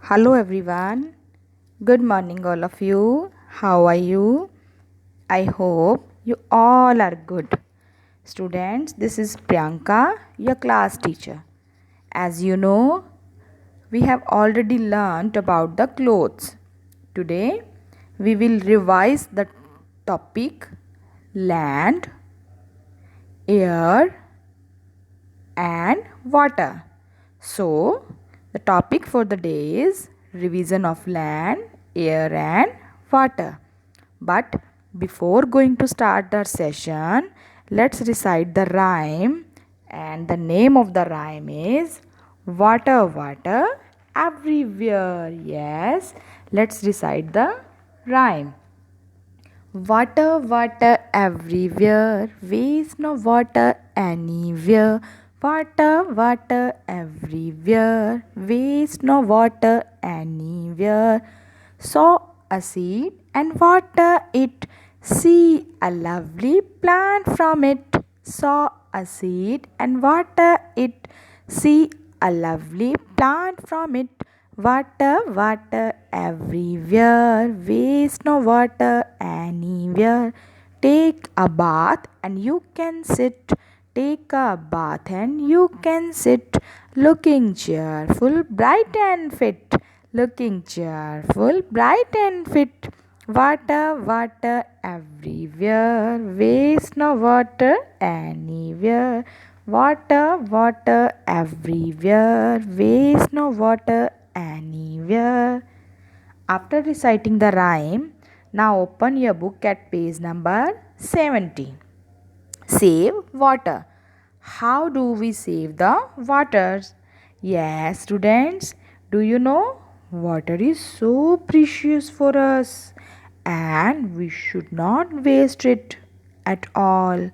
Hello everyone. Good morning all of you. How are you? I hope you all are good. Students, this is Priyanka, your class teacher. As you know, we have already learnt about the clothes. Today, we will revise the topic land, air and water. So, the topic for the day is revision of land, air and water. But before going to start our session, let's recite the rhyme, and the name of the rhyme is water, water everywhere. Yes, let's recite the rhyme. Water, water everywhere, waste no water anywhere. Water, water everywhere, waste no water anywhere. Sow a seed and water it, see a lovely plant from it. Sow a seed and water it, see a lovely plant from it. Water, water everywhere, waste no water anywhere. Take a bath and you can sit. Take a bath and you can sit. Looking cheerful, bright and fit. Looking cheerful, bright and fit. Water, water everywhere, waste no water anywhere. Water, water everywhere, waste no water anywhere. After reciting the rhyme, now open your book at page number 70. Save water. How do we save the waters? Yes, students, do you know water is so precious for us and we should not waste it at all.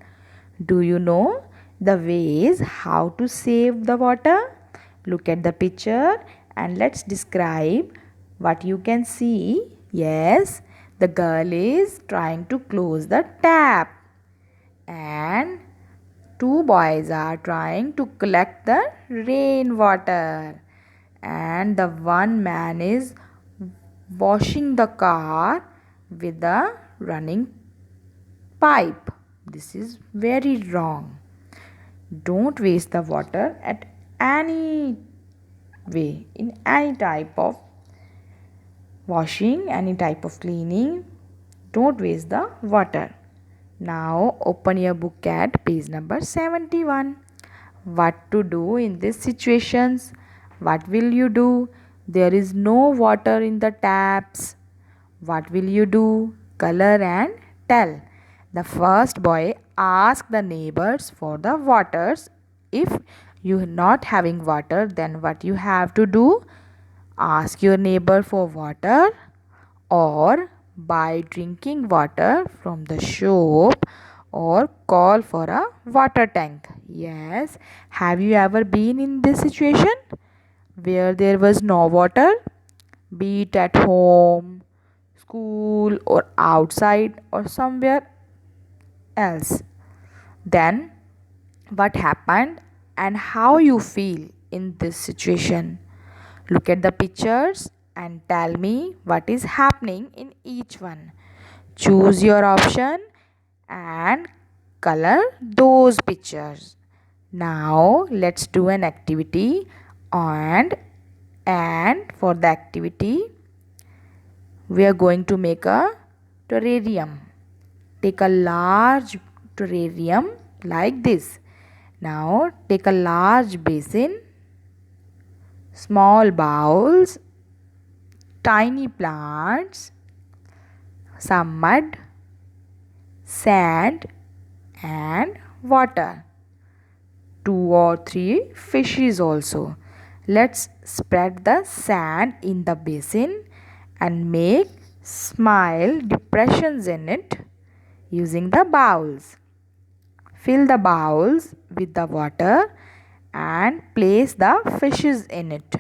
Do you know the ways how to save the water? Look at the picture and let's describe what you can see. Yes, the girl is trying to close the tap and two boys are trying to collect the rainwater, and the one man is washing the car with a running pipe. This is very wrong. Don't waste the water at any way, in any type of washing, any type of cleaning. Don't waste the water. Now open your book at page number 71. What to do in these situations? What will you do? There is no water in the taps. What will you do? Color and tell. The first boy asked the neighbors for the waters. If you are not having water, then what you have to do? Ask your neighbor for water or buy drinking water from the shop or call for a water tank. Yes, have you ever been in this situation where there was no water, be it at home, school or outside or somewhere else? Then what happened and how you feel in this situation? Look at the pictures and tell me what is happening in each one. Choose your option and color those pictures. Now let's do an activity, and for the activity we are going to make a terrarium. Take a large terrarium like this. Now take a large basin, small bowls, tiny plants, some mud, sand and water. 2 or 3 fishes also. Let's spread the sand in the basin and make small depressions in it using the bowls. Fill the bowls with the water and place the fishes in it.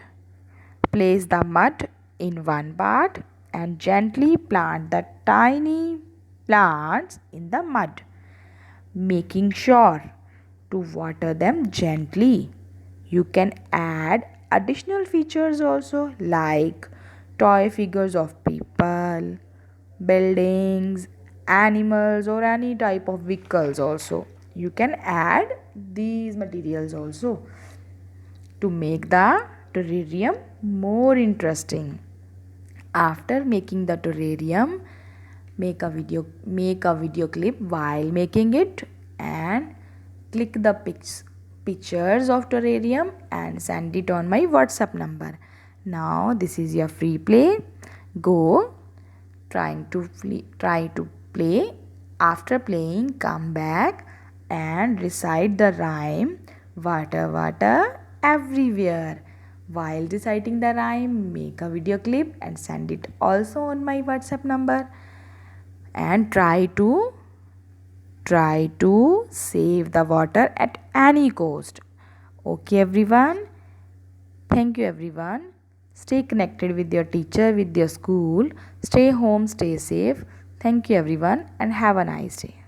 Place the mud in one part and gently plant the tiny plants in the mud, making sure to water them gently. You can add additional features also, like toy figures of people, buildings, animals, or any type of vehicles also. You can add these materials also to make the terrarium more interesting. After making the terrarium, make a video clip while making it, and click the pictures of terrarium and send it on my WhatsApp number. Now this is your free play. Go try to play. After playing, come back and recite the rhyme water water everywhere. While reciting the rhyme, make a video clip and send it also on my WhatsApp number. And try to save the water at any cost. Okay everyone, thank you everyone. Stay connected with your teacher, with your school. Stay home, stay safe. Thank you everyone, and have a nice day.